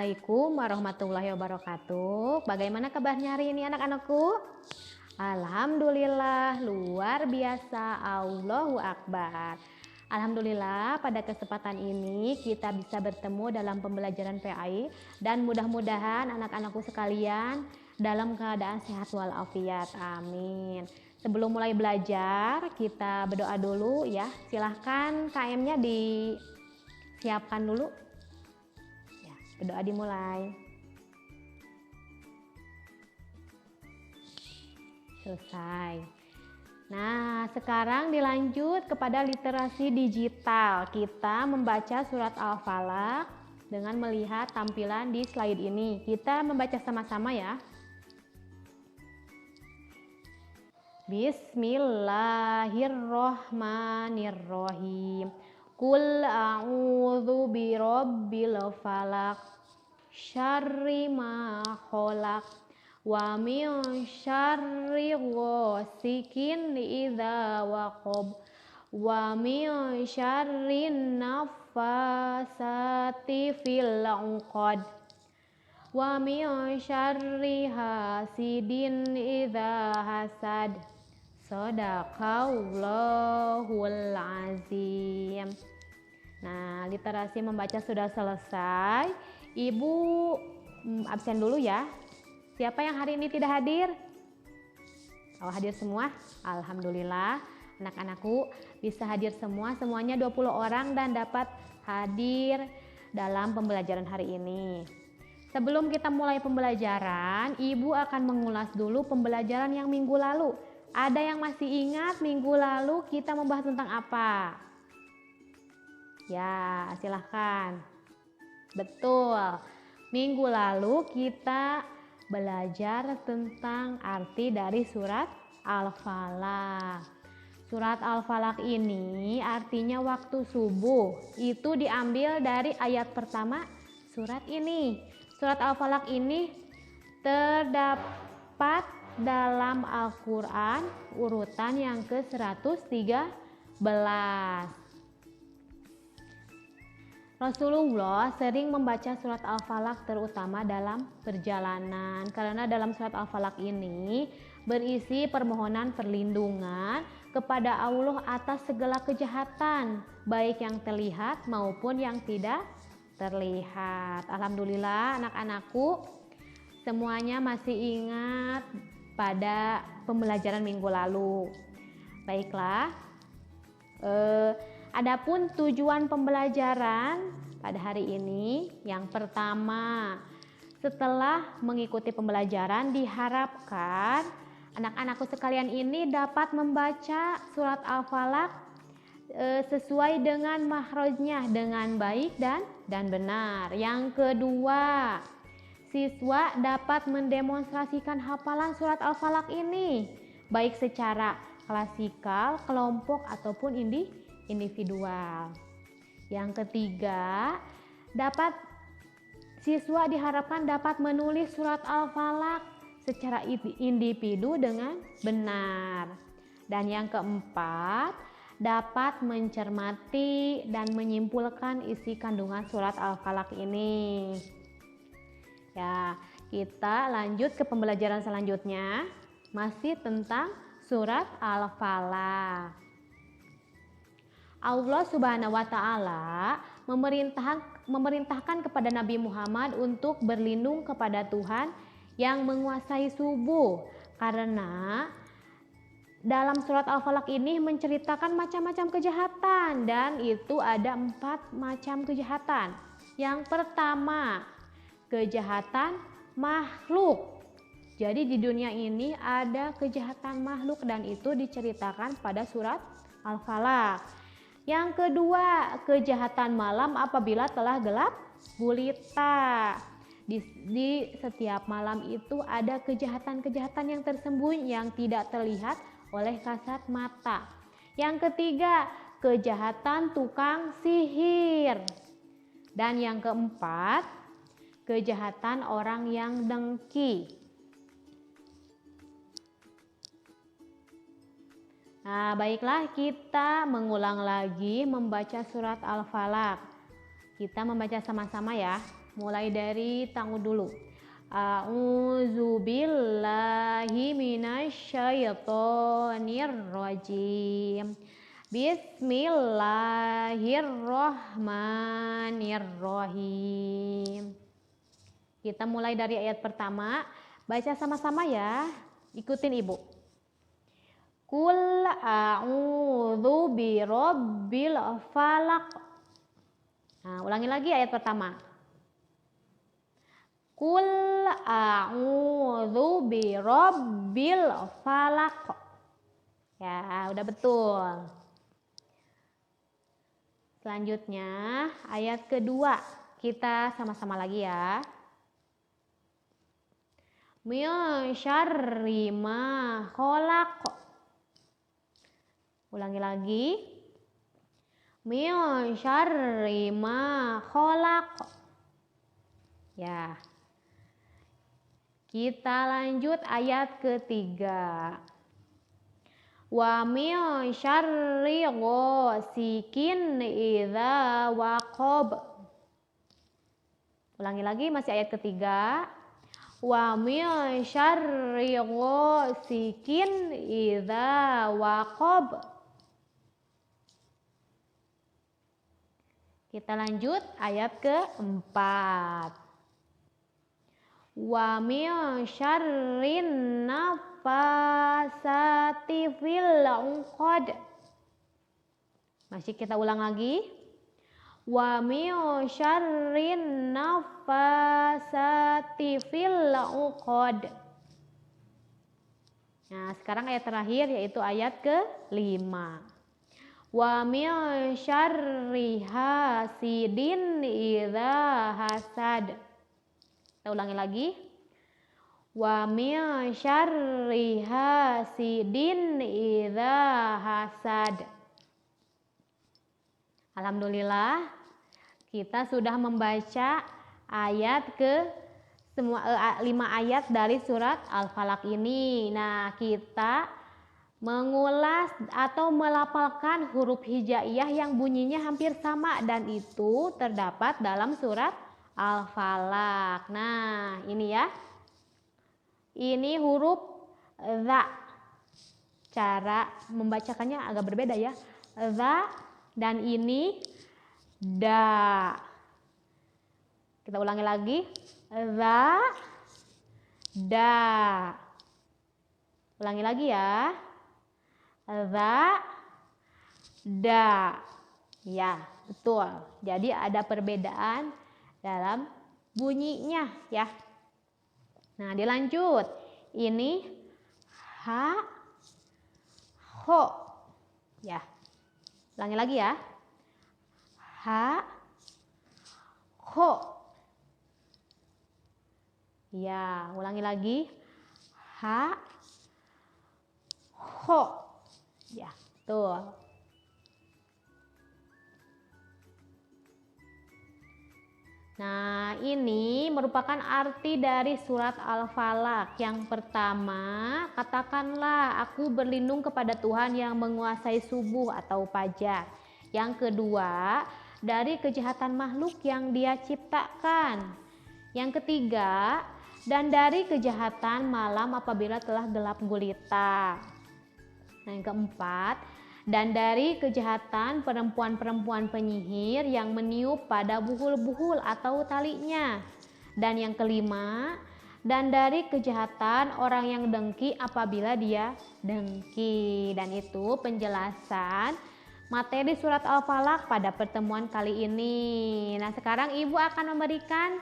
Assalamualaikum warahmatullahi wabarakatuh. Bagaimana kabarnya hari ini anak-anakku? Alhamdulillah, luar biasa, Allahu Akbar. Alhamdulillah pada kesempatan ini kita bisa bertemu dalam pembelajaran PAI dan mudah-mudahan anak-anakku sekalian dalam keadaan sehat walafiat. Amin. Sebelum mulai belajar kita berdoa dulu ya. Silahkan KM-nya disiapkan dulu. Berdoa dimulai. Selesai. Nah, sekarang dilanjut kepada literasi digital. Kita membaca surat Al-Falaq dengan melihat tampilan di slide ini. Kita membaca sama-sama ya. Bismillahirrohmanirrohim. Qul a'udzu birabbil falaq syarri ma khalaq wa min syarri ghasikin idza waqab wa min syarri naffasati fil 'uqad wa min syarri hasidin idza hasad. Shadaqallahul azim. Nah, literasi membaca sudah selesai. Ibu absen dulu ya. Siapa yang hari ini tidak hadir? Oh, hadir semua? Alhamdulillah. Anak-anakku bisa hadir semua. Semuanya 20 orang dan dapat hadir dalam pembelajaran hari ini. Sebelum kita mulai pembelajaran, Ibu akan mengulas dulu pembelajaran yang minggu lalu. Ada yang masih ingat minggu lalu kita membahas tentang apa? Ya, silahkan. Betul. Minggu lalu kita belajar tentang arti dari surat Al-Falaq. Surat Al-Falaq ini artinya waktu subuh. Itu diambil dari ayat pertama surat ini. Surat Al-Falaq ini terdapat dalam Al-Quran urutan yang ke-113. Rasulullah sering membaca surat Al-Falaq terutama dalam perjalanan, karena dalam surat Al-Falaq ini berisi permohonan perlindungan kepada Allah atas segala kejahatan, baik yang terlihat maupun yang tidak terlihat. Alhamdulillah anak-anakku semuanya masih ingat pada pembelajaran minggu lalu. Baiklah, adapun tujuan pembelajaran pada hari ini, yang pertama, setelah mengikuti pembelajaran diharapkan anak-anakku sekalian ini dapat membaca surat Al-Falaq sesuai dengan makhrajnya dengan baik dan benar. Yang kedua, siswa dapat mendemonstrasikan hafalan surat Al-Falaq ini baik secara klasikal, kelompok ataupun individual. Yang ketiga, siswa diharapkan dapat menulis surat Al-Falaq secara individu dengan benar. Dan yang keempat, dapat mencermati dan menyimpulkan isi kandungan surat Al-Falaq ini. Ya, kita lanjut ke pembelajaran selanjutnya, masih tentang surat Al-Falaq. Allah Subhanahu wa Ta'ala memerintahkan kepada Nabi Muhammad untuk berlindung kepada Tuhan yang menguasai subuh, karena dalam surat Al-Falaq ini menceritakan macam-macam kejahatan, dan itu ada 4 macam kejahatan. Yang pertama, kejahatan makhluk. Jadi di dunia ini ada kejahatan makhluk dan itu diceritakan pada surat Al-Falaq. Yang kedua, kejahatan malam apabila telah gelap gulita. Di setiap malam itu ada kejahatan-kejahatan yang tersembunyi yang tidak terlihat oleh kasat mata. Yang ketiga, kejahatan tukang sihir. Dan yang keempat, kejahatan orang yang dengki. Nah, baiklah, kita mengulang lagi membaca surat Al-Falaq. Kita membaca sama-sama ya. mulai dari tangan dulu. A'udzu billahi minasyaitonir rajim. Bismillahirrahmanirrahim. Kita mulai dari ayat pertama, baca sama-sama ya. Ikutin Ibu. Qul a'udzu birabbil falaq. Nah, ulangi lagi ayat pertama. Qul a'udzu birabbil falaq. Ya, udah betul. Selanjutnya ayat kedua, kita sama-sama lagi ya. Min syarri ma khalaq. Ulangi lagi. Min syarri ma khalaq. Ya. Kita lanjut ayat ketiga. Wa min syarri ghasikin idza waqab. Ulangi lagi, masih ayat ketiga. Wa min syarri ghasikin idza waqab. Kita lanjut ayat keempat. Wa min syarrin nafasati fil 'uqad. Masih kita ulang lagi. Wa min syarrin nafasati fil 'uqad. Nah, sekarang ayat terakhir yaitu ayat ke-5. Wa min syarri hasidin idza hasad. Kita ulangi lagi. Wa min syarri hasidin idza hasad. Alhamdulillah, kita sudah membaca ayat semua 5 ayat dari surat Al-Falaq ini. Nah, kita mengulas atau melafalkan huruf hijaiyah yang bunyinya hampir sama dan itu terdapat dalam surat Al-Falaq. Nah, ini ya. Ini huruf za. Cara membacakannya agak berbeda ya. Za dan ini da. Kita ulangi lagi. Za, da. Ulangi lagi ya. Za, da. Ya, betul. Jadi ada perbedaan dalam bunyinya ya. Nah, dilanjut. Ini ha, ho. Ya. Ulangi lagi ya. Ha, ho. Ya, ulangi lagi. Ha, ho. Ya, betul. Nah, ini merupakan arti dari surat Al-Falaq. Yang pertama, katakanlah aku berlindung kepada Tuhan yang menguasai subuh atau fajar. Yang kedua, dari kejahatan makhluk yang Dia ciptakan. Yang ketiga, dan dari kejahatan malam apabila telah gelap gulita. Nah, yang keempat, dan dari kejahatan perempuan-perempuan penyihir yang meniup pada buhul-buhul atau talinya. Dan yang kelima, dan dari kejahatan orang yang dengki apabila dia dengki. Dan itu penjelasan materi surat Al-Falaq pada pertemuan kali ini. Nah, sekarang Ibu akan memberikan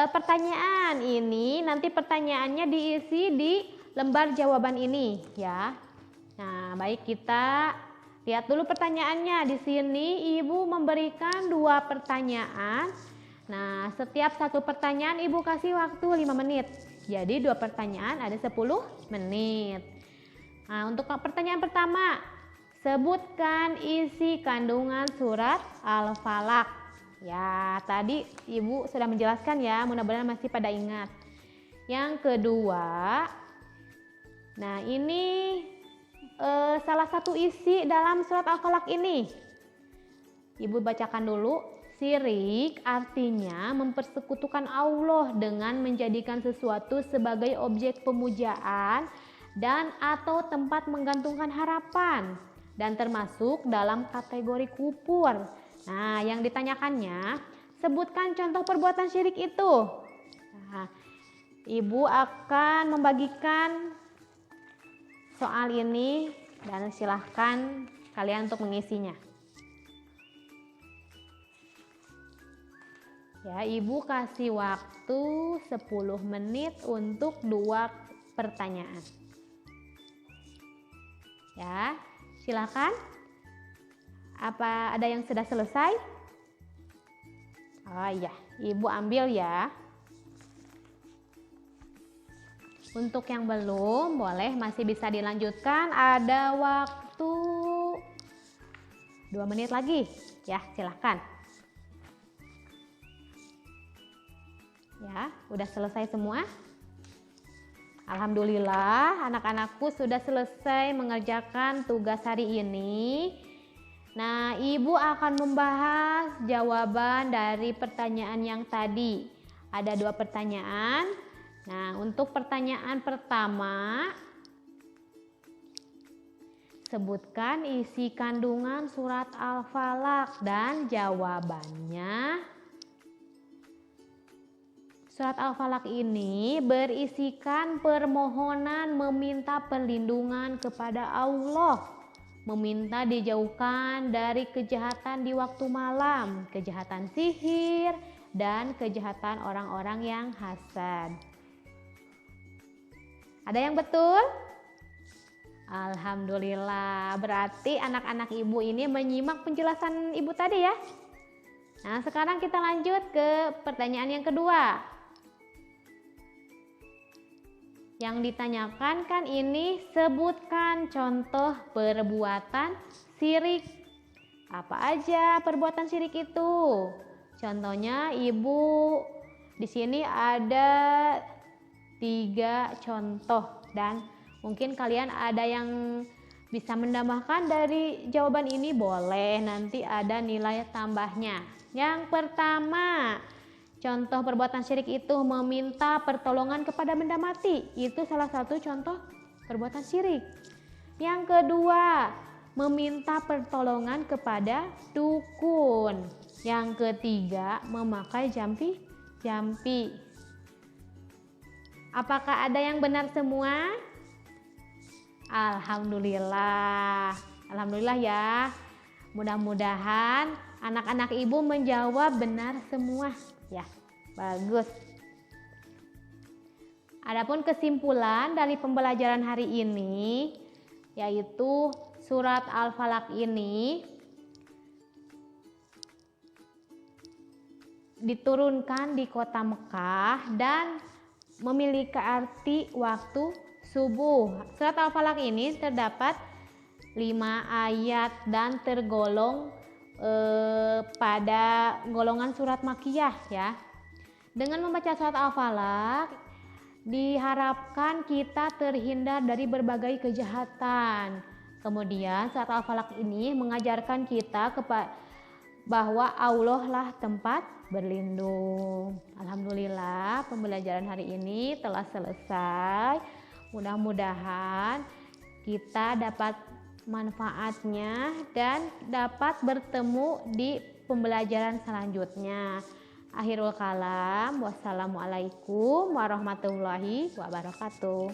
pertanyaan ini. Nanti pertanyaannya diisi di lembar jawaban ini ya. Nah, baik, kita lihat dulu pertanyaannya. Di sini Ibu memberikan 2 pertanyaan. Nah, setiap satu pertanyaan Ibu kasih waktu 5 menit. Jadi 2 pertanyaan ada 10 menit. Nah, untuk pertanyaan pertama, sebutkan isi kandungan surat Al-Falaq. Ya, tadi Ibu sudah menjelaskan ya, mudah-mudahan masih pada ingat. Yang kedua, nah ini salah satu isi dalam surat Al-Falaq ini. Ibu bacakan dulu. Syirik artinya mempersekutukan Allah dengan menjadikan sesuatu sebagai objek pemujaan dan atau tempat menggantungkan harapan, dan termasuk dalam kategori kufur. Nah, yang ditanyakannya, sebutkan contoh perbuatan syirik itu. Nah, Ibu akan membagikan soal ini dan silahkan kalian untuk mengisinya. Ya, Ibu kasih waktu 10 menit untuk 2 pertanyaan. Ya, silakan. Apa ada yang sudah selesai? Oh iya, Ibu ambil ya. Untuk yang belum, boleh masih bisa dilanjutkan. Ada waktu 2 menit lagi. Ya, silakan. Ya, udah selesai semua? Alhamdulillah, anak-anakku sudah selesai mengerjakan tugas hari ini. Nah, Ibu akan membahas jawaban dari pertanyaan yang tadi. Ada 2 pertanyaan. Nah, untuk pertanyaan pertama, sebutkan isi kandungan surat Al-Falaq dan jawabannya. Surat Al-Falaq ini berisikan permohonan meminta perlindungan kepada Allah, meminta dijauhkan dari kejahatan di waktu malam, kejahatan sihir, dan kejahatan orang-orang yang hasad. Ada yang betul? Alhamdulillah, berarti anak-anak Ibu ini menyimak penjelasan Ibu tadi ya. Nah, sekarang kita lanjut ke pertanyaan yang kedua. Yang ditanyakan kan ini, sebutkan contoh perbuatan syirik. Apa aja perbuatan syirik itu? Contohnya Ibu di sini ada 3 contoh dan mungkin kalian ada yang bisa menambahkan dari jawaban ini, boleh, nanti ada nilai tambahnya. Yang pertama, contoh perbuatan syirik itu meminta pertolongan kepada benda mati. Itu salah satu contoh perbuatan syirik. Yang kedua, meminta pertolongan kepada dukun. Yang ketiga, memakai jampi-jampi. Apakah ada yang benar semua? Alhamdulillah. Alhamdulillah ya. Mudah-mudahan anak-anak Ibu menjawab benar semua. Ya, bagus. Adapun kesimpulan dari pembelajaran hari ini, yaitu surat Al-Falaq ini diturunkan di kota Mekah dan memiliki arti waktu subuh. Surat Al-Falaq ini terdapat 5 ayat dan tergolong pada golongan surat Makkiyah ya. Dengan membaca surat Al-Falaq diharapkan kita terhindar dari berbagai kejahatan. Kemudian surat Al-Falaq ini mengajarkan kita bahwa Allah lah tempat berlindung. Alhamdulillah, pembelajaran hari ini telah selesai. Mudah-mudahan kita dapat manfaatnya dan dapat bertemu di pembelajaran selanjutnya. Akhirul kalam, wassalamualaikum warahmatullahi wabarakatuh.